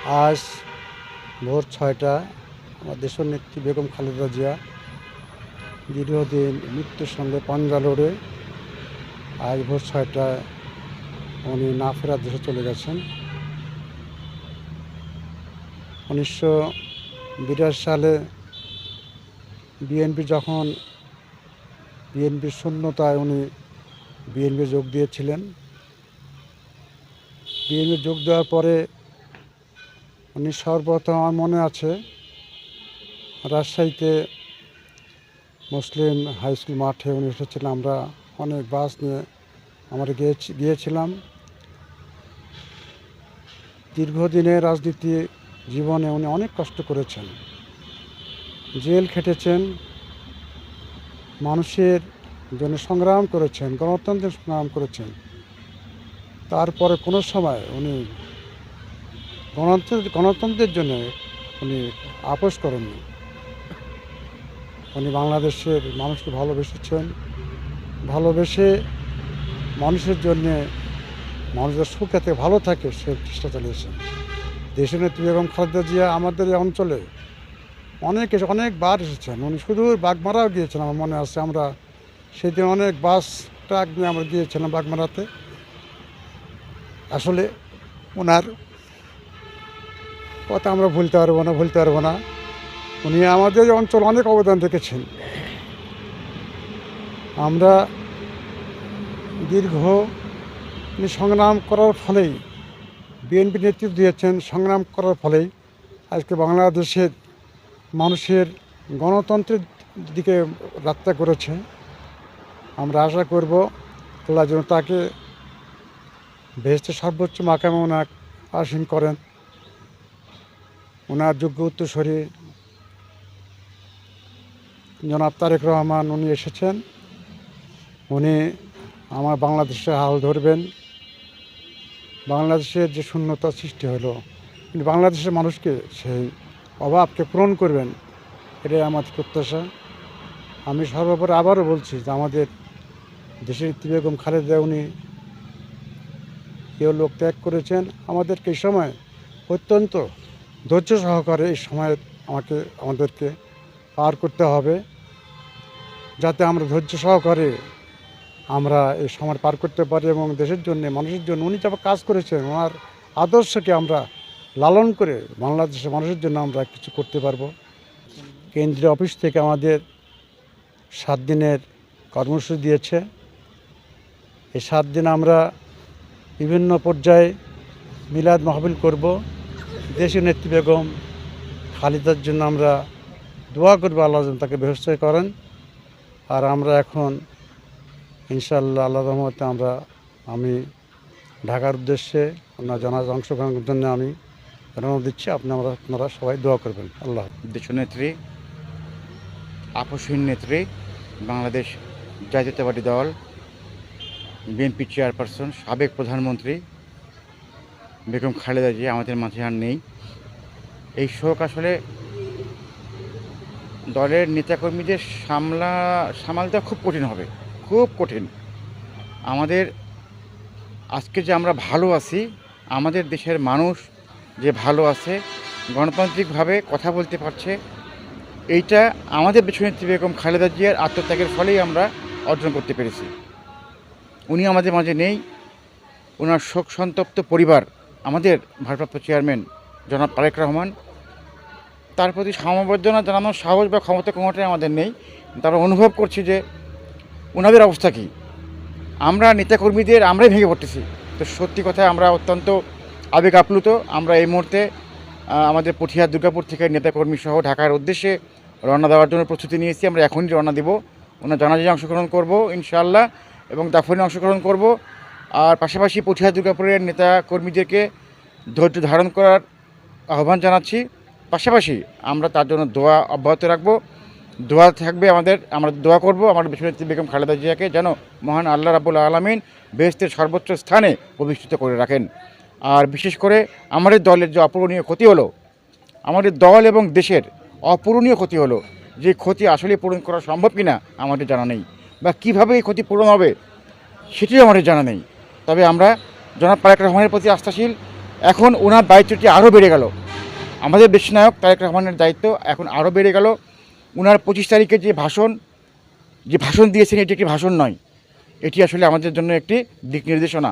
আজ ভোর 6টায় আমার দেশের নেত্রী বেগম খালেদা জিয়া দীর্ঘদিন মৃত্যুর সঙ্গে পাঞ্জা লড়ে আজ ভোর 6টায় উনি না ফেরার দেশে চলে গেছেন। 1982 সালে বিএনপির শূন্যতায় উনি বিএনপি যোগ দিয়েছিলেন। বিএনপি যোগ দেওয়ার পরে উনি সর্বপ্রথম আমার মনে আছে রাজশাহীতে মুসলিম হাই স্কুল মাঠে উনি এসেছিলেন। আমরা অনেক বাস নিয়ে আমরা গিয়েছিলাম। দীর্ঘদিনের রাজনীতি জীবনে উনি অনেক কষ্ট করেছেন, জেল খেটেছেন, মানুষের জন্য সংগ্রাম করেছেন, গণতন্ত্রের সংগ্রাম করেছেন। তারপরে কোনো সময় উনি গণতন্ত্রের জন্য উনি আপোস করেননি। উনি বাংলাদেশের মানুষকে ভালোবেসে মানুষের জন্যে মানুষের সুখে ভালো থাকে সে চেষ্টা চালিয়েছেন। দেশের নেত্রী বেগম খালেদা জিয়া আমাদের এই অঞ্চলে অনেকবার এসেছেন। উনি সুদূর বাগমারাও গিয়েছেন, আমার মনে আছে। আমরা সেদিন অনেক বাস ট্রাক নিয়ে আমরা গিয়েছিলাম বাগমারাতে। আসলে ওনার কথা আমরা ভুলতে পারবো না। উনি আমাদের অঞ্চল অনেক অবদান রেখেছেন। আমরা উনি সংগ্রাম করার ফলেই বিএনপি নেতৃত্ব দিয়েছেন। সংগ্রাম করার ফলেই আজকে বাংলাদেশের মানুষের গণতন্ত্রের দিকে যাত্রা করেছে। আমরা আশা করব আল্লাহ যেন তাকে বেহেশতের সর্বোচ্চ মাকামে ওনাকে আসীন করেন। ওনার যোগ্য উত্তরসূরি জনাব তারেক রহমান উনি এসেছেন। উনি আমার বাংলাদেশের হাল ধরবেন। বাংলাদেশের যে শূন্যতা সৃষ্টি হলো, বাংলাদেশের মানুষকে সেই অভাবকে পূরণ করবেন, এটাই আমার প্রত্যাশা। আমি সর্বোপরি আবারও বলছি যে আমাদের দেশের নেত্রী বেগম খালেদা উনি কেউ লোক ত্যাগ করেছেন। আমাদেরকে এই সময় অত্যন্ত ধৈর্য সহকারে এই সময় আমাদেরকে পার করতে হবে, যাতে আমরা ধৈর্য সহকারে আমরা এই সময় পার করতে পারি এবং দেশের জন্য মানুষের জন্য উনি যা কাজ করেছেন, ওনার আদর্শকে আমরা লালন করে বাংলাদেশের মানুষের জন্য আমরা কিছু করতে পারবো। কেন্দ্রীয় অফিস থেকে আমাদের 7 দিনের কর্মসূচি দিয়েছে। এই 7 দিন আমরা বিভিন্ন পর্যায়ে মিলাদ মাহফিল করব। দেশের নেত্রী বেগম খালেদার জন্য আমরা দোয়া করবো, আল্লাহ যেন তাকে বেহেশত করেন। আর আমরা এখন ইনশাআল্লাহ আল্লাহর রহমতে আমি ঢাকার উদ্দেশ্যে ওনার জানাজা অংশগ্রহণের জন্য আমি রওনা দিচ্ছি। আপনারা সবাই দোয়া করবেন। আল্লাহ। দেশনেত্রী, আপসহীন নেত্রী, বাংলাদেশ জাতীয়তাবাদী দল, বিএনপি চেয়ারপারসন, সাবেক প্রধানমন্ত্রী বেগম খালেদা জিয়া আমাদের মাঝে আর নেই। এই শোক আসলে দলের নেতাকর্মীদের সামালটা খুব কঠিন হবে, খুব কঠিন। আমাদের আজকে যে আমরা ভালো আছি, আমাদের দেশের মানুষ যে ভালো আছে, গণতান্ত্রিকভাবে কথা বলতে পারছে, এইটা আমাদের দেশনেত্রী বেগম খালেদা জিয়ার আত্মত্যাগের ফলেই আমরা অর্জন করতে পেরেছি। উনি আমাদের মাঝে নেই। ওনার শোক সন্তপ্ত পরিবার, আমাদের ভারপ্রাপ্ত চেয়ারম্যান জনাব তারেক রহমান, তার প্রতি সমবেদনা জানানোর সাহস বা ক্ষমতা কোনোটাই আমাদের নেই। তারা অনুভব করছি যে ওনাদের অবস্থা কী। আমরা নেতাকর্মীদের আমরাই ভেঙে পড়তেছি। তো সত্যি কথা, আমরা অত্যন্ত আবেগ আপ্লুত। আমরা এই মুহূর্তে আমাদের পুঠিয়া দুর্গাপুর থেকে নেতাকর্মী সহ ঢাকার উদ্দেশ্যে রওনা দেওয়ার জন্য প্রস্তুতি নিয়েছি। আমরা এখনই রওনা দেব। ওনার জানাজায় অংশগ্রহণ করব ইনশাআল্লাহ, এবং দাফনে অংশগ্রহণ করব। আর পাশাপাশি পুঠিয়া দুর্গাপুরের নেতাকর্মীদেরকে ধৈর্য ধারণ করার আহ্বান জানাচ্ছি। পাশাপাশি আমরা তার জন্য দোয়া অব্যাহত রাখব। দোয়া থাকবে আমরা দোয়া করব আমাদের দেশনেত্রী বেগম খালেদা জিয়াকে যেন মহান আল্লাহ রাব্বুল আলামিন বেহেশতের সর্বোচ্চ স্থানে অধিষ্ঠিত করে রাখেন। আর বিশেষ করে আমাদের দলের যে অপূরণীয় ক্ষতি হলো, আমাদের দল এবং দেশের অপূরণীয় ক্ষতি হলো, যে ক্ষতি আসলে পূরণ করা সম্ভব কিনা আমাদের জানা নেই, বা কীভাবে এই ক্ষতি পূরণ হবে সেটিও আমাদের জানা নেই। তবে আমরা জনাব তারেক রহমানের প্রতি আস্থাশীল, এখন ওনার দায়িত্বটি আরও বেড়ে গেল। আমাদের দেশনায়ক তারেক রহমানের দায়িত্ব এখন আরও বেড়ে গেল। ওনার 25 তারিখে যে ভাষণ দিয়েছেন, এটি একটি ভাষণ নয়, এটি আসলে আমাদের জন্য একটি দিক নির্দেশনা।